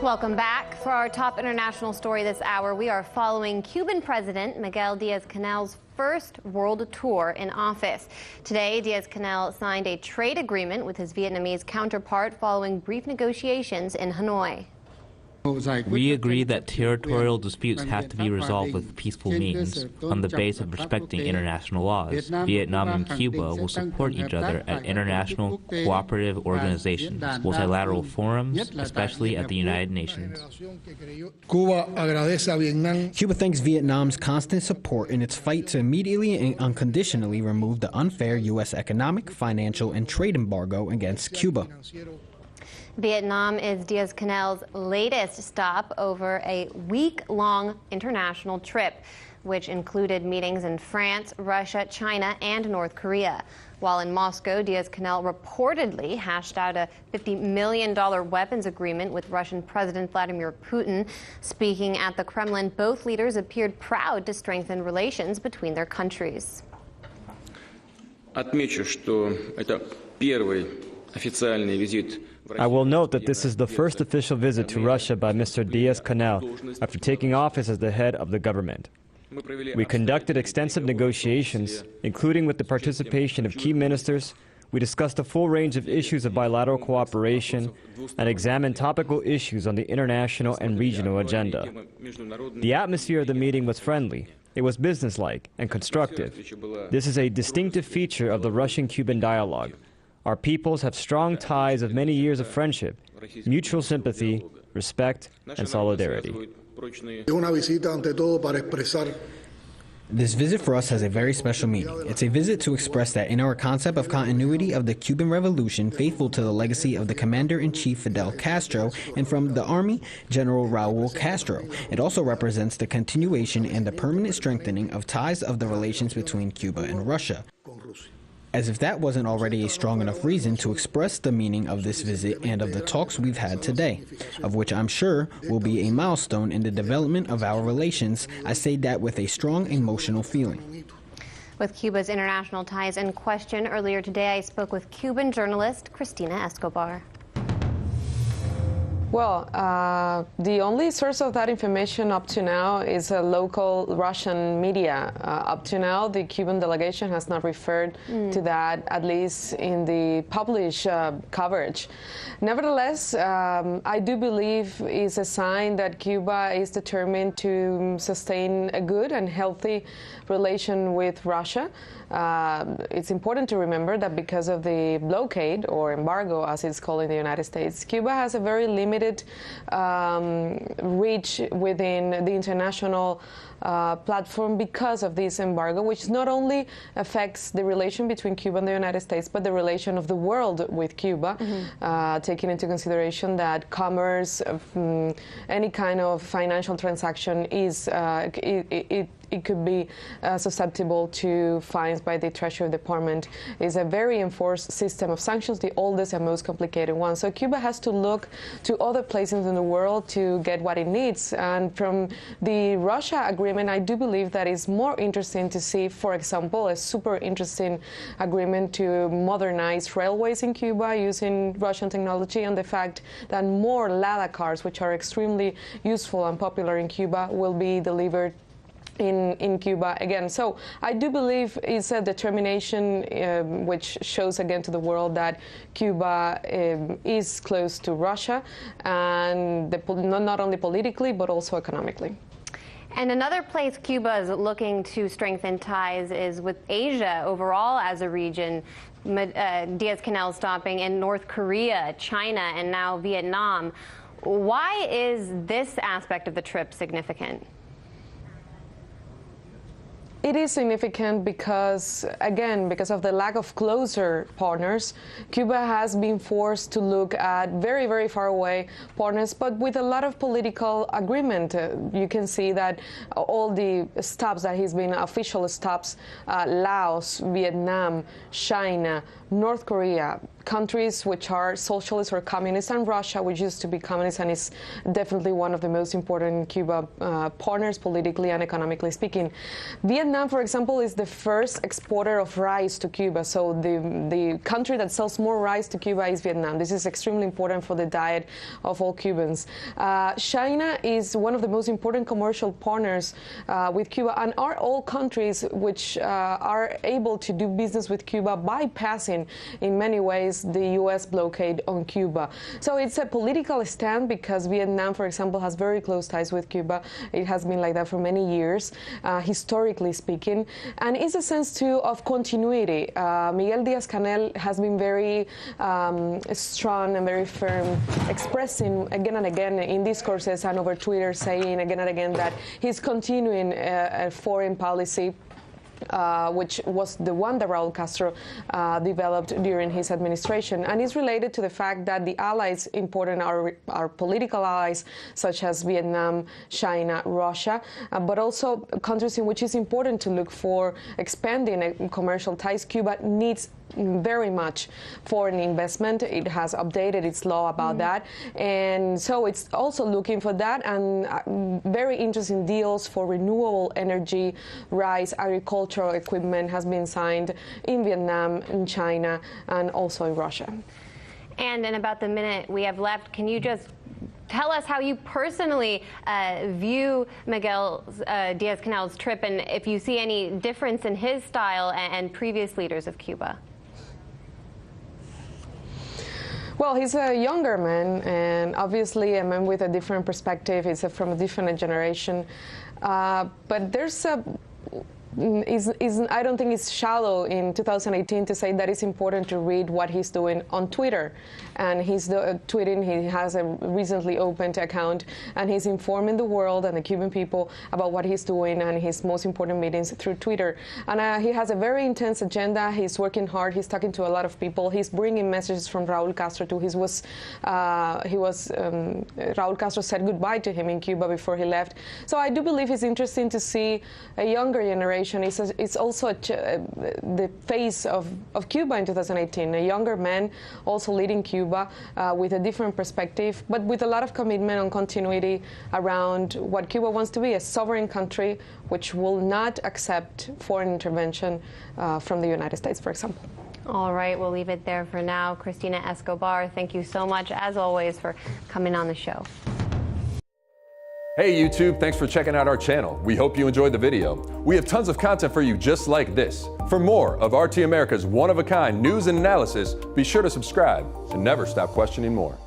Welcome back. For our top international story this hour, we are following Cuban President Miguel Diaz-Canel's first world tour in office. Today, Diaz-Canel signed a trade agreement with his Vietnamese counterpart following brief negotiations in Hanoi. We agree that territorial disputes have to be resolved with peaceful means on the basis of respecting international laws. Vietnam and Cuba will support each other at international cooperative organizations, multilateral forums, especially at the United Nations. Cuba thanks Vietnam's constant support in its fight to immediately and unconditionally remove the unfair U.S. economic, financial, and trade embargo against Cuba. Vietnam is Diaz-Canel's latest stop over a week-long international trip, which included meetings in France, Russia, China, and North Korea. While in Moscow, Diaz-Canel reportedly hashed out a $50 million weapons agreement with Russian President Vladimir Putin. Speaking at the Kremlin, both leaders appeared proud to strengthen relations between their countries. Отмечу, что это первый официальный визит. I will note that this is the first official visit to Russia by Mr. Diaz-Canel after taking office as the head of the government. We conducted extensive negotiations, including with the participation of key ministers. We discussed a full range of issues of bilateral cooperation and examined topical issues on the international and regional agenda. The atmosphere of the meeting was friendly. It was businesslike and constructive. This is a distinctive feature of the Russian-Cuban dialogue. Our peoples have strong ties of many years of friendship, mutual sympathy, respect, and solidarity. This visit for us has a very special meaning. It's a visit to express that in our concept of continuity of the Cuban Revolution, faithful to the legacy of the Commander-in-Chief Fidel Castro, and from the Army, General Raul Castro. It also represents the continuation and the permanent strengthening of ties of the relations between Cuba and Russia. As if that wasn't already a strong enough reason to express the meaning of this visit and of the talks we've had today, of which I'm sure will be a milestone in the development of our relations. I say that with a strong emotional feeling. With Cuba's international ties in question, earlier today I spoke with Cuban journalist Cristina Escobar. Well, the only source of that information up to now is a local Russian media. Up to now, the Cuban delegation has not referred to that, at least in the published coverage. Nevertheless, I do believe it's a sign that Cuba is determined to sustain a good and healthy relation with Russia. It's important to remember that because of the blockade, or embargo as it's called in the United States, Cuba has a very limited reach within the international platform because of this embargo, which not only affects the relation between Cuba and the United States, but the relation of the world with Cuba, taking into consideration that commerce, any kind of financial transaction is it could be susceptible to fines by the Treasury Department. It's a very enforced system of sanctions, the oldest and most complicated one. So Cuba has to look to other places in the world to get what it needs. And from the Russia agreement, I do believe that it's more interesting to see, for example, a super interesting agreement to modernize railways in Cuba using Russian technology, and the fact that more Lada cars, which are extremely useful and popular in Cuba, will be delivered in Cuba again. So I do believe it's a determination which shows again to the world that Cuba is close to Russia, and not only politically but also economically. And another place Cuba is looking to strengthen ties is with Asia overall as a region. Diaz-Canel stopping in North Korea, China, and now Vietnam. Why is this aspect of the trip significant? It is significant because, again, because of the lack of closer partners, Cuba has been forced to look at very, very far away partners, but with a lot of political agreement. You can see that all the stops that he's been official stops, Laos, Vietnam, China, North Korea, countries which are socialist or communist, and Russia, which used to be communist and is definitely one of the most important Cuba partners politically and economically speaking. Vietnam, for example, is the first exporter of rice to Cuba. So the country that sells more rice to Cuba is Vietnam. This is extremely important for the diet of all Cubans. China is one of the most important commercial partners with Cuba, and are all countries which are able to do business with Cuba, bypassing in many ways the U.S. blockade on Cuba. So it's a political stand because Vietnam, for example, has very close ties with Cuba. It has been like that for many years, historically speaking, and it's a sense too of continuity. Miguel Díaz-Canel has been very strong and very firm, expressing again and again in discourses and over Twitter, saying again and again that he's continuing a foreign policy which was the one that Raul Castro developed during his administration, and is related to the fact that the allies important are political allies such as Vietnam, China, Russia, but also countries in which it's important to look for expanding commercial ties. Cuba needs very much foreign investment. It has updated its law about that, and so it's also looking for that, and very interesting deals for renewable energy, rice, agricultural equipment has been signed in Vietnam, in China, and also in Russia. And in about the minute we have left, can you just tell us how you personally view Miguel Díaz-Canel's trip, and if you see any difference in his style and previous leaders of Cuba? Well, he's a younger man, and obviously a man with a different perspective. He's from a different generation. But there's a... I don't think it's shallow in 2018 to say that it's important to read what he's doing on Twitter. And he's tweeting, he has a recently opened account, and he's informing the world and the Cuban people about what he's doing and his most important meetings through Twitter. And he has a very intense agenda. He's working hard. He's talking to a lot of people. He's bringing messages from Raul Castro too. Raul Castro said goodbye to him in Cuba before he left. So I do believe it's interesting to see a younger generation. It's also the face of Cuba in 2018, a younger man also leading Cuba with a different perspective, but with a lot of commitment and continuity around what Cuba wants to be, a sovereign country which will not accept foreign intervention from the United States, for example. All right, we'll leave it there for now. Cristina Escobar, thank you so much, as always, for coming on the show. Hey YouTube, thanks for checking out our channel. We hope you enjoyed the video. We have tons of content for you just like this. For more of RT America's one-of-a-kind news and analysis, be sure to subscribe and never stop questioning more.